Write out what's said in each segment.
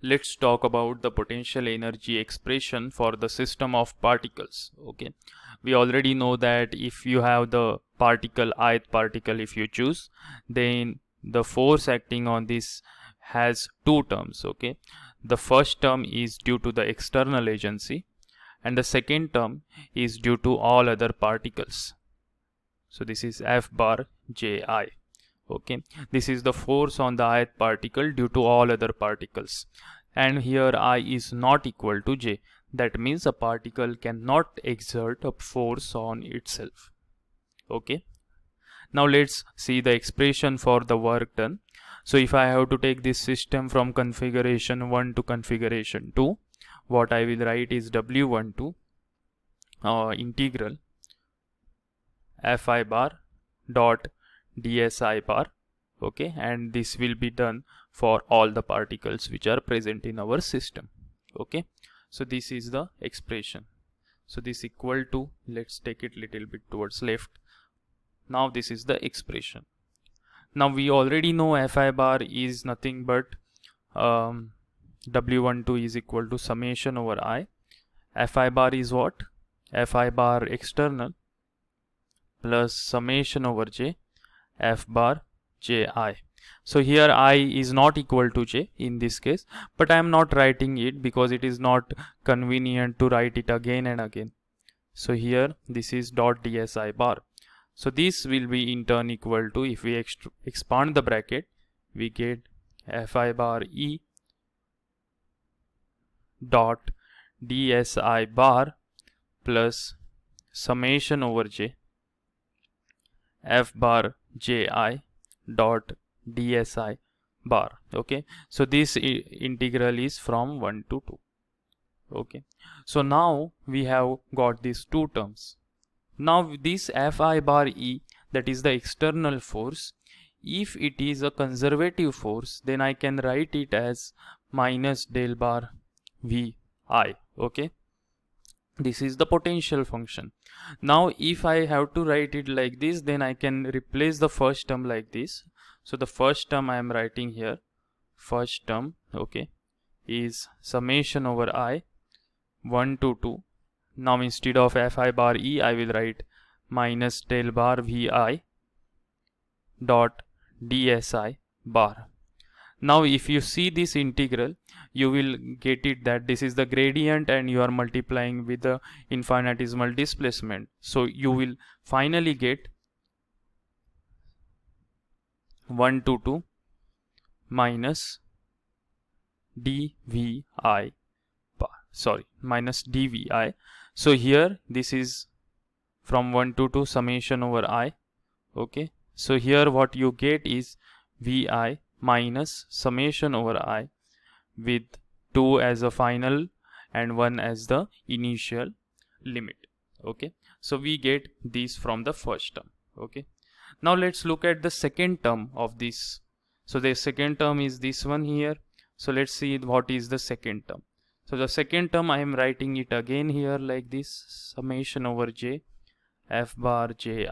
let's talk about the potential energy expression for the system of particles. Okay, we already know that if you have the particle, ith particle, if you choose, then the force acting on this has two terms. Okay, the first term is due to the external agency and the second term is due to all other particles. So this is F bar Ji. Okay, this is the force on the ith particle due to all other particles, and here I is not equal to J. That means a particle cannot exert a force on itself. Okay, now let's see the expression for the work done. So if I have to take this system from configuration 1 to configuration 2, what I will write is W12 integral Fi bar dot dsi bar. Okay, and this will be done for all the particles which are present in our system. Okay, so this is the expression. So this equal to, let's take it little bit towards left. Now this is the expression. Now we already know Fi bar is nothing but W12 is equal to summation over I. Fi bar is what? Fi bar external plus summation over J F bar Ji. So here I is not equal to J in this case, but I am not writing it because it is not convenient to write it again and again. So here this is dot dsi bar. So this will be in turn equal to, if we expand the bracket, we get Fi bar E dot dsi bar plus summation over J F bar Ji dot dsi bar. Okay, so this integral is from 1 to 2. Okay, so now we have got these two terms. Now this Fi bar E, that is the external force, if it is a conservative force, then I can write it as minus del bar Vi. Okay, this is the potential function. Now if I have to write it like this, then I can replace the first term like this. So the first term I am writing here, first term, okay, is summation over I 1 to 2. Now instead of Fi bar E, I will write minus del bar Vi dot dsi bar. Now if you see this integral, you will get it that this is the gradient and you are multiplying with the infinitesimal displacement. So you will finally get 1 to 2 minus dvi bar, sorry, minus dvi. So here this is from 1 to 2 summation over I. Okay, so here what you get is Vi minus summation over I with 2 as a final and 1 as the initial limit. Okay, so we get these from the first term. Okay, now let's look at the second term of this. So the second term is this one here. So let's see what is the second term. So the second term I am writing it again here like this, summation over J F bar Ji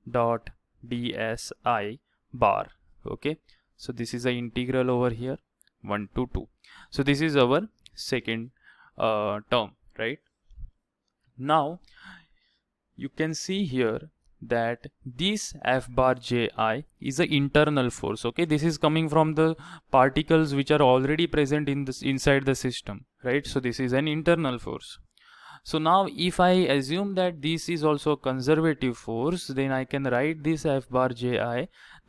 dot dsi bar. Okay, so this is the integral over here 1 to 2. So this is our second term, right? Now you can see here that this F bar Ji is an internal force. Okay, this is coming from the particles which are already present in this inside the system, right? So this is an internal force. So now if I assume that this is also a conservative force, then I can write this F bar Ji,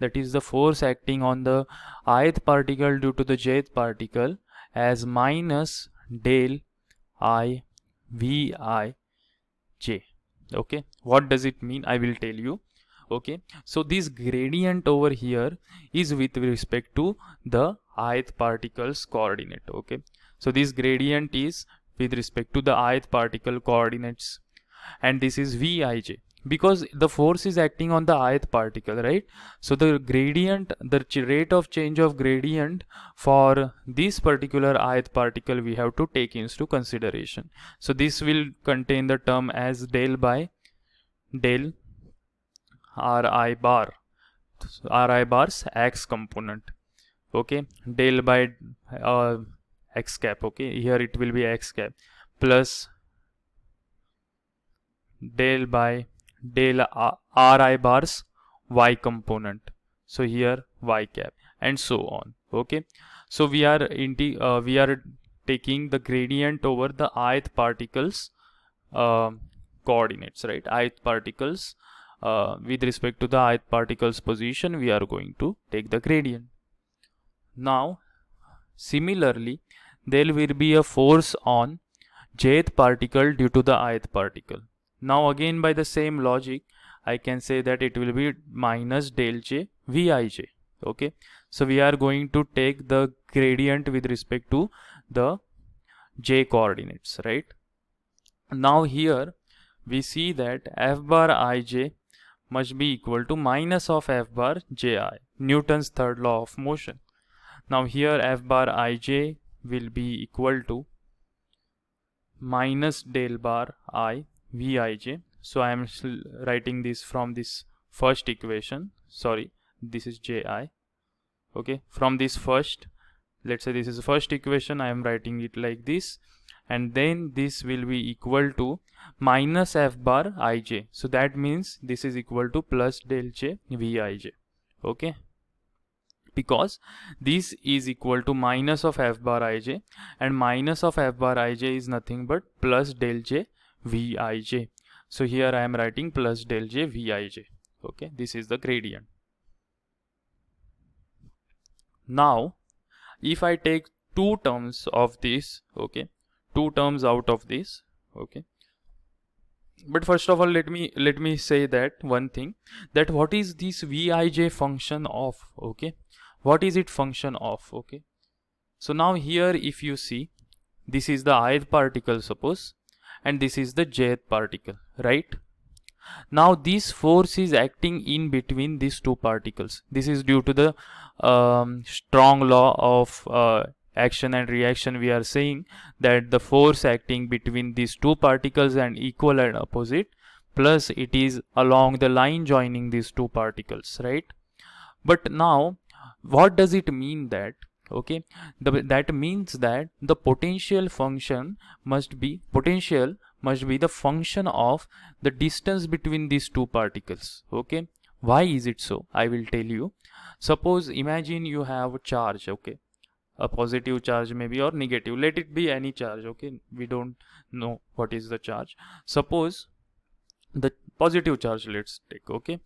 that is the force acting on the ith particle due to the jth particle, as minus del I Vi J. Okay, what does it mean? I will tell you. Okay, so this gradient over here is with respect to the ith particle's coordinate. Okay, so this gradient is with respect to the ith particle coordinates, and this is Vij because the force is acting on the ith particle, right? So the gradient, the rate of change of gradient for this particular ith particle we have to take into consideration. So this will contain the term as del by del Ri bar, Ri bar's x component. Okay, del by x cap. Okay, here it will be x cap plus del by del ri bars y component. So here y cap and so on. Okay, so we are taking the gradient over the ith particles coordinates, right? Ith particles with respect to the ith particles position, we are going to take the gradient. Now similarly, there will be a force on jth particle due to the ith particle. Now again by the same logic, I can say that it will be minus del j Vij. Okay, so we are going to take the gradient with respect to the j coordinates, right? Now here we see that f bar ij must be equal to minus of f bar ji, Newton's third law of motion. Now here f bar ij will be equal to minus del bar I Vij. So I am writing this from this first equation. Sorry, this is Ji. Okay, from this first, let's say this is the first equation, I am writing it like this, and then this will be equal to minus f bar ij. So that means this is equal to plus del j Vij. Okay, because this is equal to minus of f bar ij, and minus of f bar ij is nothing but plus del j Vij. So here I am writing plus del j Vij. Okay, this is the gradient. Now if I take two terms of this, okay, two terms out of this, okay, but first of all let me say that one thing, that what is this Vij function of? Okay, what is it function of? Okay, so now here if you see, this is the ith particle suppose, and this is the jth particle, right? Now this force is acting in between these two particles. This is due to the strong law of action and reaction. We are saying that the force acting between these two particles and equal and opposite, plus it is along the line joining these two particles, right? But now what does it mean that? Okay, that means that the potential must be the function of the distance between these two particles. Okay, why is it so? I will tell you. Suppose imagine you have a charge, okay, a positive charge maybe or negative, let it be any charge. Okay, we don't know what is the charge. Suppose the positive charge, let's take. Okay,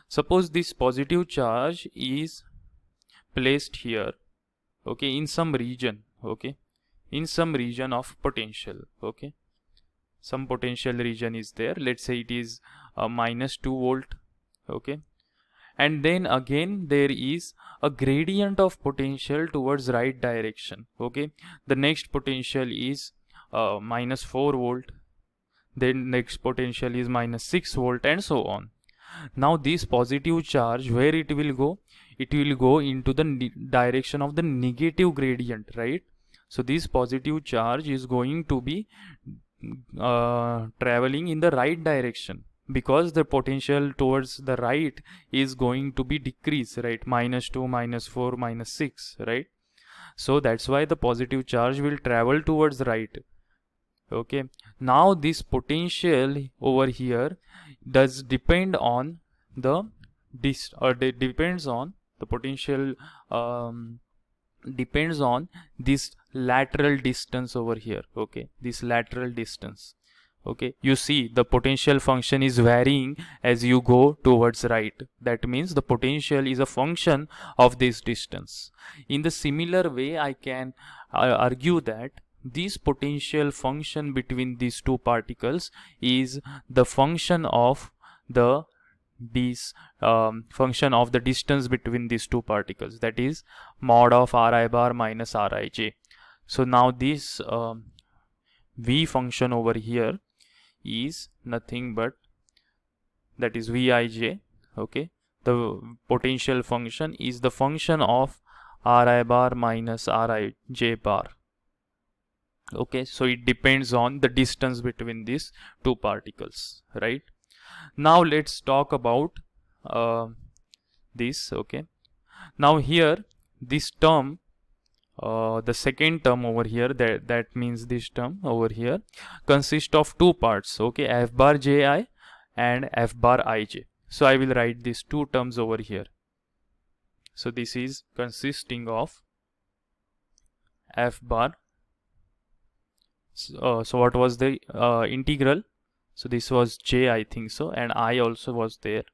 suppose this positive charge is placed here, okay, in some region, okay, in some region of potential. Okay, some potential region is there, let's say it is minus 2 volt. Okay, and then again there is a gradient of potential towards right direction. Okay, the next potential is minus 4 volt, then next potential is minus 6 volt, and so on. Now this positive charge, where it will go? It will go into the direction of the negative gradient, right? So this positive charge is going to be traveling in the right direction, because the potential towards the right is going to be decreased, right? Minus 2, minus 4, minus 6, right? So that's why the positive charge will travel towards right. Okay, now this potential over here does depend on the depends on the potential depends on this lateral distance over here. Okay, this lateral distance. Okay, you see the potential function is varying as you go towards right. That means the potential is a function of this distance. In the similar way, I can argue that this potential function between these two particles is the function of the function of the distance between these two particles, that is mod of ri bar minus rij. So now this v function over here is nothing but, that is Vij. Okay, the potential function is the function of ri bar minus rij bar. Okay, so it depends on the distance between these two particles, right? Now let's talk about this. Okay, now here this term the second term over here, that means this term over here, consists of two parts, okay, f bar ji and f bar ij. So I will write these two terms over here. So this is consisting of f bar. So what was the integral? So this was j, I think so, and I also was there.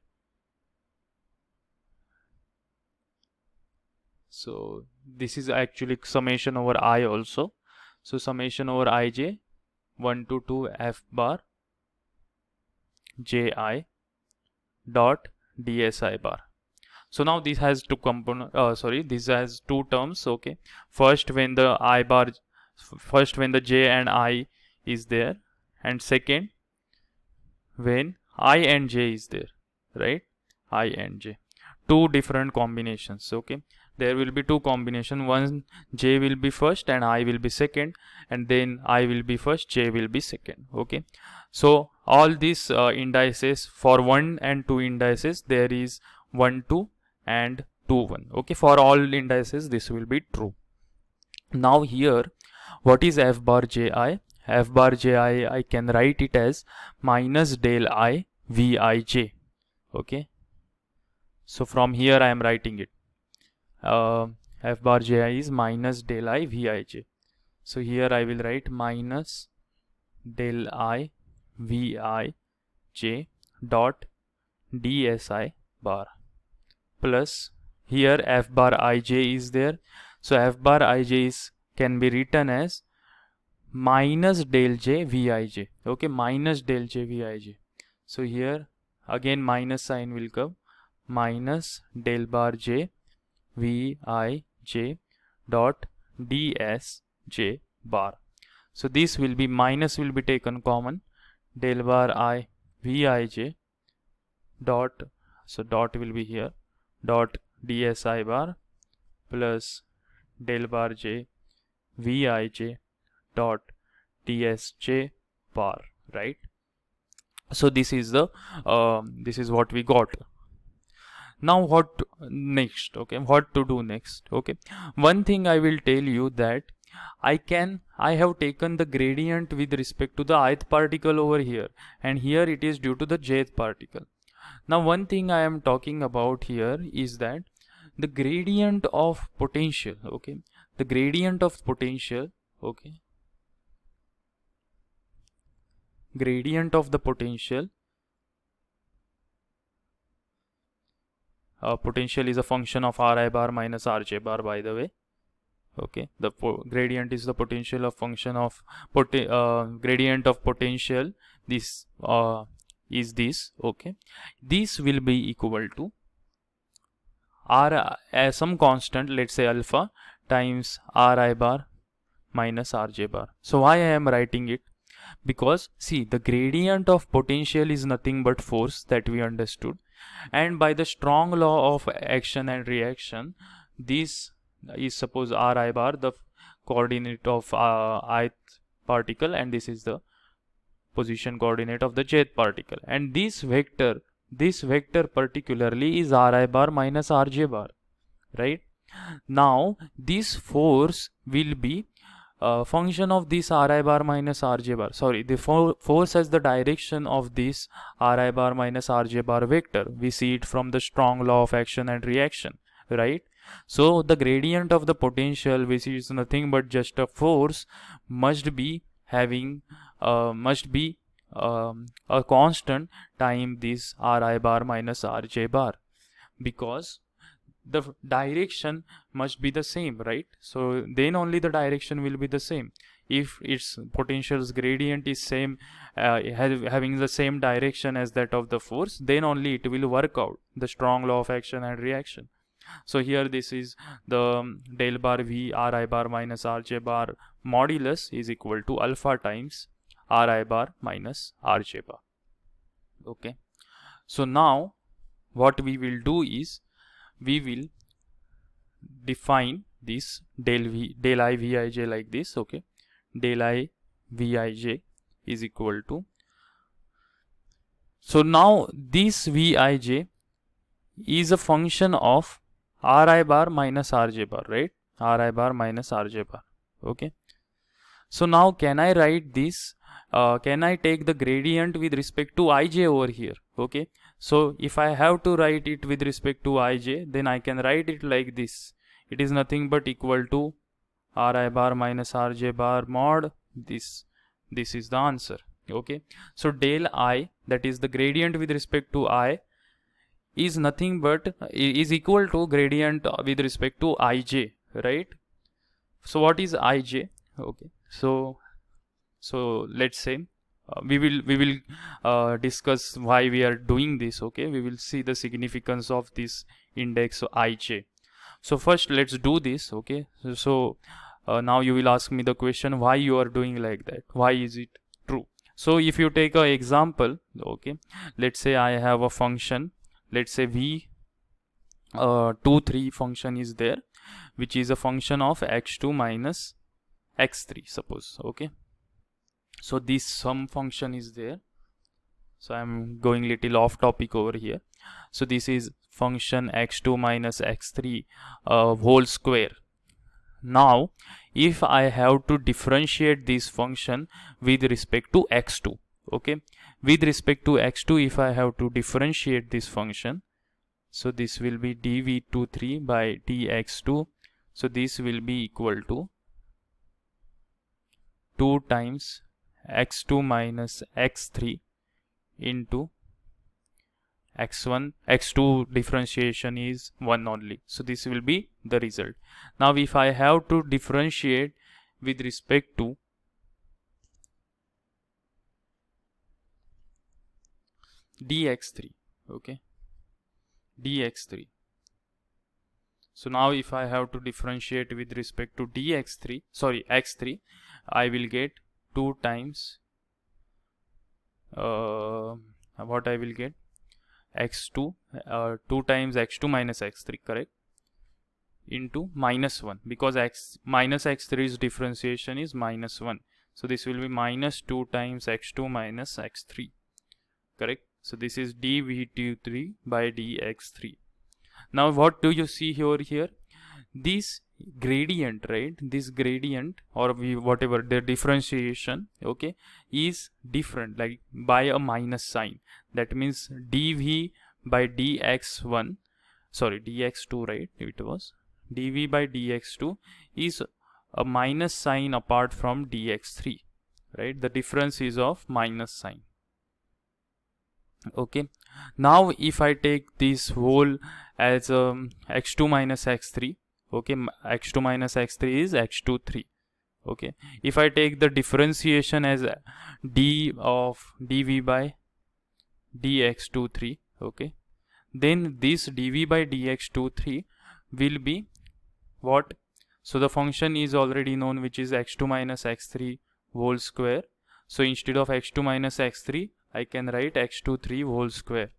So this is actually summation over I also. So summation over ij 1 to 2 f bar ji dot dsi bar. So now this has two component. This has two terms. Okay, first when the I bar, first when the j and I is there, and second when I and j is there, right? I and j, two different combinations. Okay, there will be two combination. One, j will be first and I will be second, and then I will be first, j will be second. Okay, so all these indices for 1 and 2 indices, there is 1 2 and 2 1. Okay, for all indices this will be true. Now here, what is f bar ji? F bar ji, I can write it as minus del I Vij. Okay, so from here I am writing it. F bar ji is minus del I Vij. So here I will write minus del I Vij dot dsi bar plus here f bar ij is there. So f bar ij is can be written as minus del j Vij. Okay, minus del j Vij. So here again minus sign will come, minus del bar j Vij dot dsj bar. So this will be, minus will be taken common, del bar I Vij dot, so dot will be here, dot dsi bar plus del bar j Vij dot dsj bar, right? So this is the this is what we got. Now what next? Okay, what to do next? Okay, one thing I will tell you that I have taken the gradient with respect to the ith particle over here, and here it is due to the jth particle. Now one thing I am talking about here is that the gradient of potential, okay, the gradient of potential, okay, gradient of the potential, potential is a function of Ri bar minus Rj bar, by the way. Okay, the gradient is the potential of function of gradient of potential. This is this. Okay, this will be equal to R some constant, let's say alpha, times Ri bar minus Rj bar. So why I am writing it? Because see, the gradient of potential is nothing but force, that we understood, and by the strong law of action and reaction, this is, suppose Ri bar the coordinate of ith particle, and this is the position coordinate of the jth particle, and this vector particularly is Ri bar minus Rj bar, right? Now this force will be function of this Ri bar minus Rj bar. Sorry, the force as the direction of this Ri bar minus Rj bar vector. We see it from the strong law of action and reaction, right? So the gradient of the potential, which is nothing but just a force, must be having a constant time this Ri bar minus Rj bar, because the direction must be the same, right? So then only the direction will be the same. If its potential's gradient is same, having the same direction as that of the force, then only it will work out, the strong law of action and reaction. So here this is the del bar V Ri bar minus Rj bar modulus is equal to alpha times Ri bar minus Rj bar. Okay, so now what we will do is, we will define this del I Vij like this. Okay, del I Vij is equal to, so now this Vij is a function of Ri bar minus Rj bar, right? Ri bar minus Rj bar. Okay. So now can I write this? Can I take the gradient with respect to ij over here? Okay. So if I have to write it with respect to ij, then I can write it like this. It is nothing but equal to Ri bar minus Rj bar mod this. This is the answer. Okay. So del I, that is the gradient with respect to I, is nothing but is equal to gradient with respect to ij, right? So what is ij? Okay. So let's say we will discuss why we are doing this. Okay, we will see the significance of this index ij. So first let's do this. Okay, so now you will ask me the question why you are doing like that, why is it true. So if you take an example, okay, let's say I have a function, let's say v 2 3 function is there, which is a function of x2 minus x3, suppose. Okay, so this sum function is there. So I'm going little off topic over here. So this is function x2 minus x3 whole square. Now if I have to differentiate this function with respect to x2, okay, with respect to x2, if I have to differentiate this function, so this will be dv23 by dx2. So this will be equal to 2 times x2 minus x3 into x1. X2 differentiation is 1 only, so this will be the result. Now if I have to differentiate with respect to dx3, okay, dx3. So now if I have to differentiate with respect to dx3, sorry, x3, I will get 2 times what I will get, x2 2 times x2 minus x3, correct, into minus 1, because x minus x3's differentiation is minus 1. So this will be minus 2 times x2 minus x3, correct. So this is dv23 by dx3. Now what do you see here? This gradient, right, this gradient or whatever the differentiation, okay, is different, like by a minus sign. That means dv by dx1, sorry, dx2, right, it was dv by dx2 is a minus sign apart from dx3, right, the difference is of minus sign. Okay, now if I take this whole as x2 minus x3, okay, x2 minus x3 is x23. Okay, if I take the differentiation as d of dv by dx23, okay, then this dv by dx23 will be what? So the function is already known, which is x2 minus x3 whole square. So instead of x2 minus x3, I can write x23 whole square.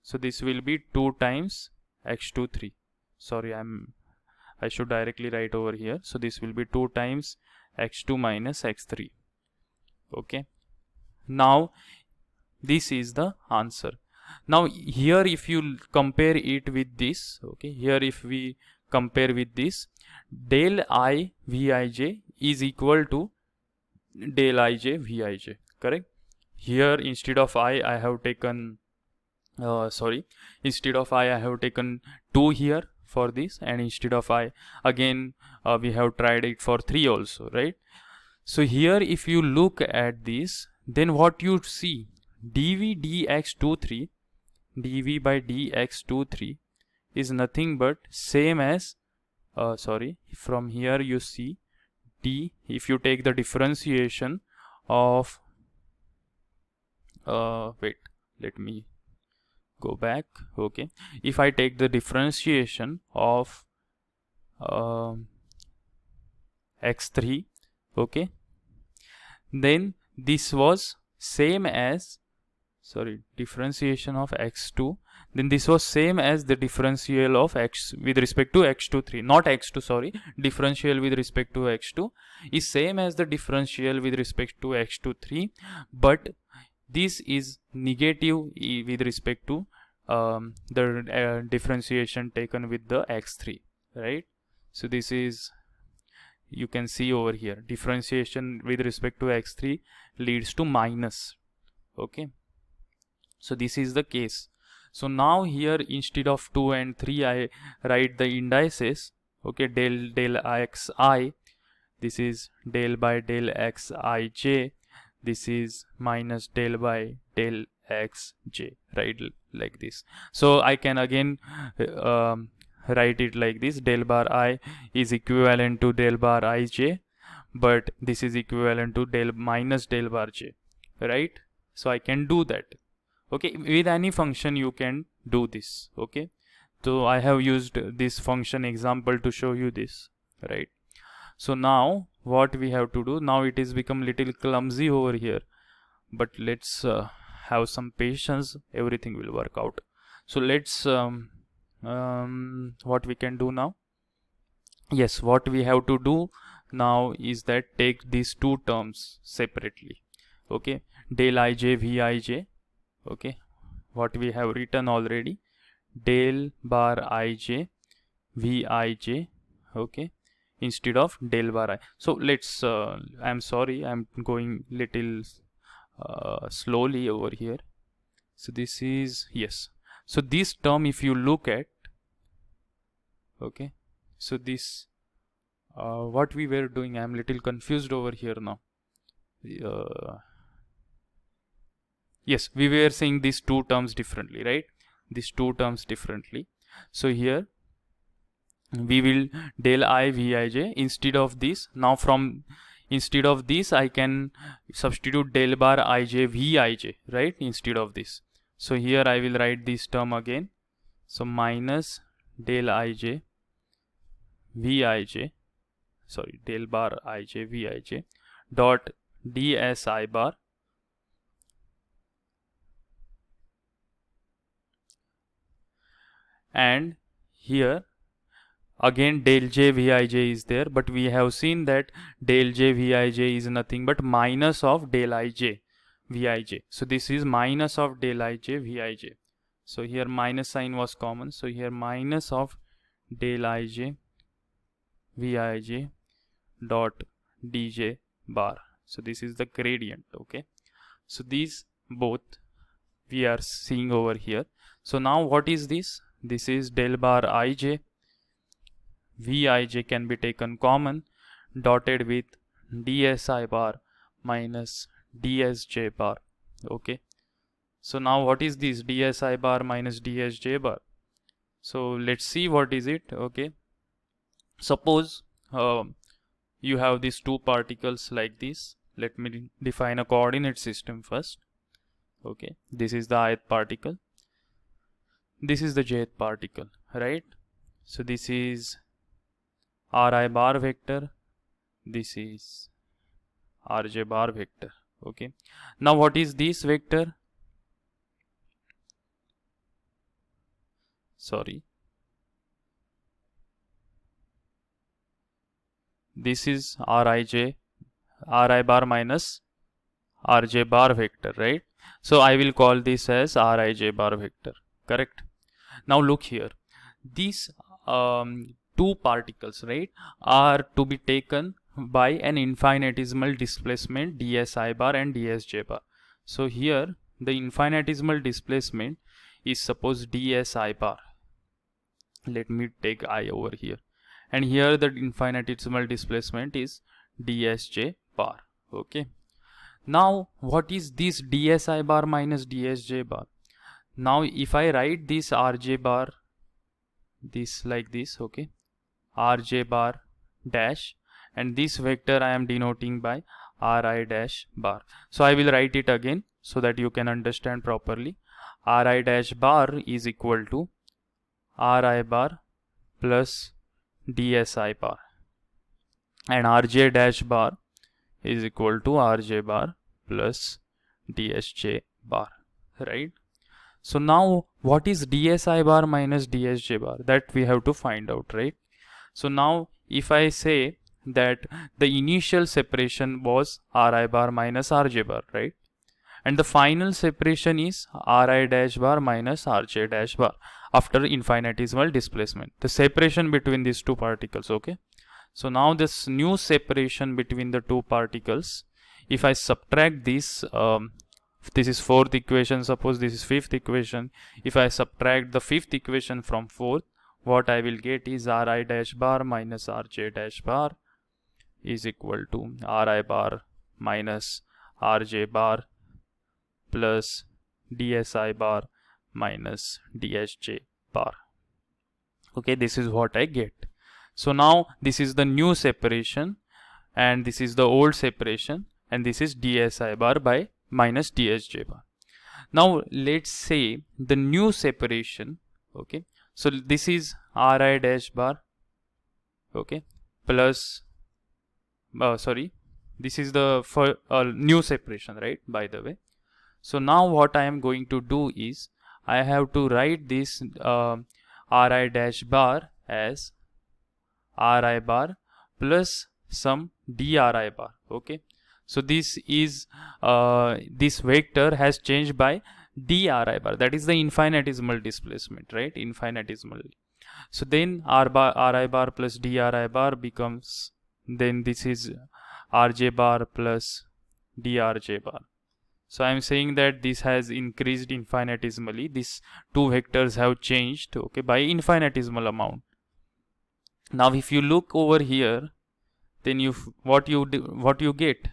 So this will be 2 times x23. Sorry, I should directly write over here. So this will be 2 times x2 minus x3. Okay. Now this is the answer. Now here if you compare it with this, okay, here if we compare with this, del I Vij is equal to del Ij Vij, correct. Here instead of I have taken instead of I have taken 2 here for this, and instead of I again we have tried it for 3 also, right. So here if you look at this, then what you see, dv dx23, dv by dx23 is nothing but same as from here you see d, if you take the differentiation of wait, let me go back. Okay, if I take the differentiation of x3, okay, then this was same as differentiation of x2, then this was same as the differential of x with respect to x23, not x2, sorry, differential with respect to x2 is same as the differential with respect to x23, but this is negative with respect to the differentiation taken with the x3, right. So this is you can see over here, differentiation with respect to x3 leads to minus. Okay, so this is the case. So now here instead of 2 and 3 I write the indices. Okay, del xi, this is del by del xij, this is minus del by del xj, right, like this. So I can again write it like this: del bar I is equivalent to del bar ij, but this is equivalent to del minus del bar j, right? So I can do that. Okay, with any function you can do this. Okay, so I have used this function example to show you this, right? So now what we have to do, now it is become little clumsy over here, but let's have some patience, everything will work out. So let's what we can do now, yes, what we have to do now is that take these two terms separately. Okay, del ij vij, okay, what we have written already, del bar ij vij, okay, instead of del bar I. So let's I'm sorry, I'm going little slowly over here. So this is, yes, so this term if you look at, okay, so this what we were doing, I'm little confused over here now. Yes, we were saying these two terms differently, right? These two terms differently. So here we will del I vij instead of this. Now from instead of this I can substitute del bar ij vij, right, instead of this. So here I will write this term again. So minus del ij vij, sorry, del bar ij vij dot dsi bar and here again del j vij is there, but we have seen that del j vij is nothing but minus of del ij vij. So this is minus of del ij vij. So here minus sign was common, so here minus of del ij vij dot dj bar. So this is the gradient. Okay, so these both we are seeing over here. So now what is this? This is del bar ij vij can be taken common, dotted with dsi bar minus dsj bar. Okay, so now what is this dsi bar minus dsj bar? So let's see what is it. Okay, suppose you have these two particles like this. Let me define a coordinate system first. Okay, this is the ith particle, this is the jth particle, right? So this is ri bar vector, this is rj bar vector. Okay, now what is this vector? Sorry, this is ri bar minus rj bar vector, right? So I will call this as rij bar vector, correct? Now look here, these two particles, right, are to be taken by an infinitesimal displacement dsi bar and dsj bar. So here the infinitesimal displacement is suppose dsi bar. Let me take I over here, and here the infinitesimal displacement is dsj bar. Okay, now what is this dsi bar minus dsj bar? Now if I write this rj bar, this like this, okay, rj bar dash, and this vector I am denoting by ri dash bar. So I will write it again so that you can understand properly. Ri dash bar is equal to ri bar plus dsi bar, and rj dash bar is equal to rj bar plus dsj bar, right? So now what is dsi bar minus dsj bar? That we have to find out, right? So now if I say that the initial separation was ri bar minus rj bar, right, and the final separation is ri dash bar minus rj dash bar after infinitesimal displacement, the separation between these two particles. Okay, So now this new separation between the two particles, if I subtract this, this is fourth equation, suppose this is fifth equation. If I subtract the fifth equation from fourth, what I will get is Ri dash bar minus Rj dash bar is equal to Ri bar minus Rj bar plus dsi bar minus dsj bar. Okay, this is what I get. So now this is the new separation and this is the old separation, and this is dsi bar by minus dsj bar. Now let's say the new separation, okay, so this is Ri dash bar, okay, plus this is the new separation, right, by the way. So now what I am going to do is I have to write this Ri dash bar as Ri bar plus some dri bar. Okay, so this is this vector has changed by dri bar, that is the infinitesimal displacement, right, infinitesimally. So then Ri bar plus dri bar becomes, then this is Rj bar plus drj bar. So I am saying that this has increased infinitesimally. These two vectors have changed, okay, by infinitesimal amount. Now if you look over here, then what you get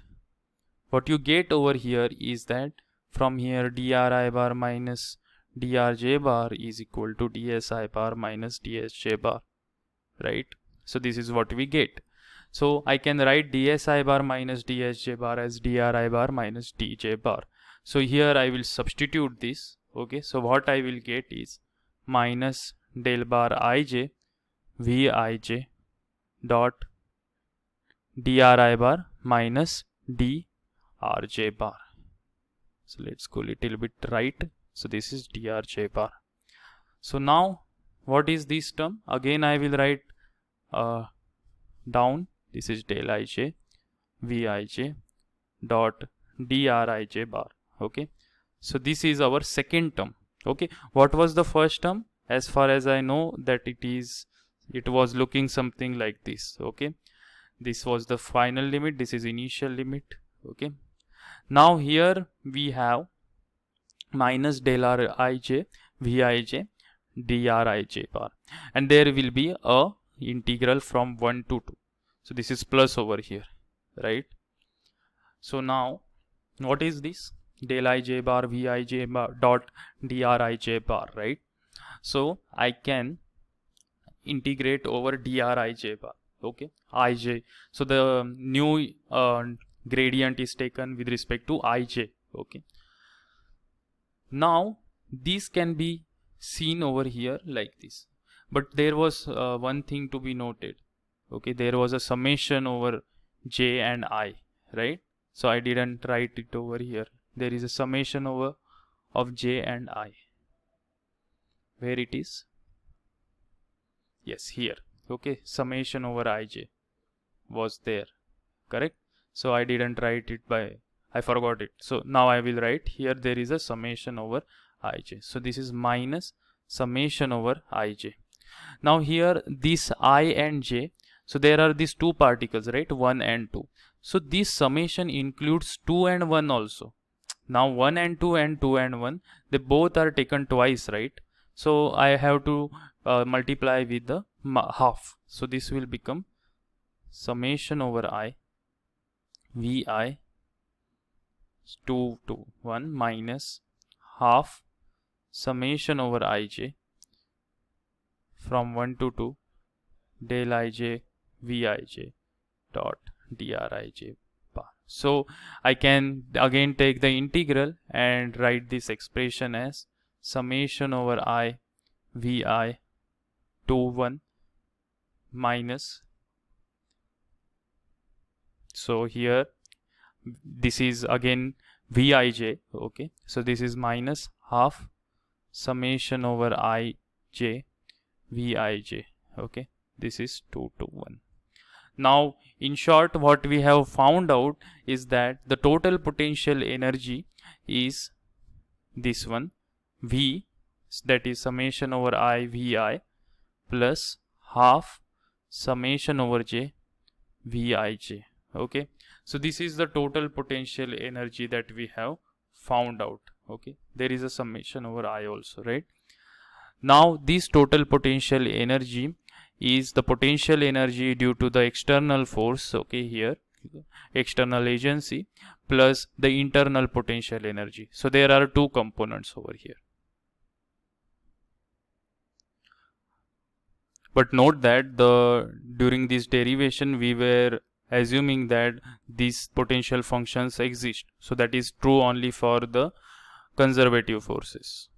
over here is that from here dri bar minus drj bar is equal to dsi bar minus dsj bar, right? So this is what we get. So I can write dsi bar minus dsj bar as dri bar minus dj bar. So here I will substitute this, okay, so what I will get is minus del bar ij Vij dot dri bar minus drj bar. So let's go little bit right. So this is drj bar. So now what is this term? Again I will write down. This is del ij Vij dot drij bar. Okay, so this is our second term. Okay, what was the first term? As far as I know that it was looking something like this. Okay, this was the final limit, this is initial limit. Okay, now here we have minus del Rij Vij drij bar, and there will be a integral from 1 to 2. So this is plus over here, right? So now what is this? Del ij bar Vij bar dot drij bar, right? So I can integrate over drij bar. Okay, ij. So the new gradient is taken with respect to ij. Okay. Now this can be seen over here like this, but there was one thing to be noted. Okay, there was a summation over j and I, right? So I didn't write it over here. There is a summation over of j and I. Where it is? Yes, here. Okay, summation over ij was there, correct? So I didn't write it I forgot it. So now I will write here, there is a summation over ij. So this is minus summation over ij. Now here this I and j, so there are these two particles, right, 1 and 2. So this summation includes 2 and 1 also. Now 1 and 2 and 2 and 1, they both are taken twice, right? So I have to multiply with the half. So this will become summation over I Vi 2 to 1 minus half summation over ij from 1 to 2 del ij Vij dot drij bar. So I can again take the integral and write this expression as summation over I Vi to 1 minus, so here this is again Vij, okay, so this is minus half summation over Ij Vij, okay, this is 2 to 1. Now in short, what we have found out is that the total potential energy is this one V, that is summation over I Vi plus half summation over J Vij. Okay, so this is the total potential energy that we have found out. Okay, there is a summation over I also, right? Now this total potential energy is the potential energy due to the external force, okay, here external agency, plus the internal potential energy. So there are two components over here. But note that during this derivation we were assuming that these potential functions exist. So that is true only for the conservative forces.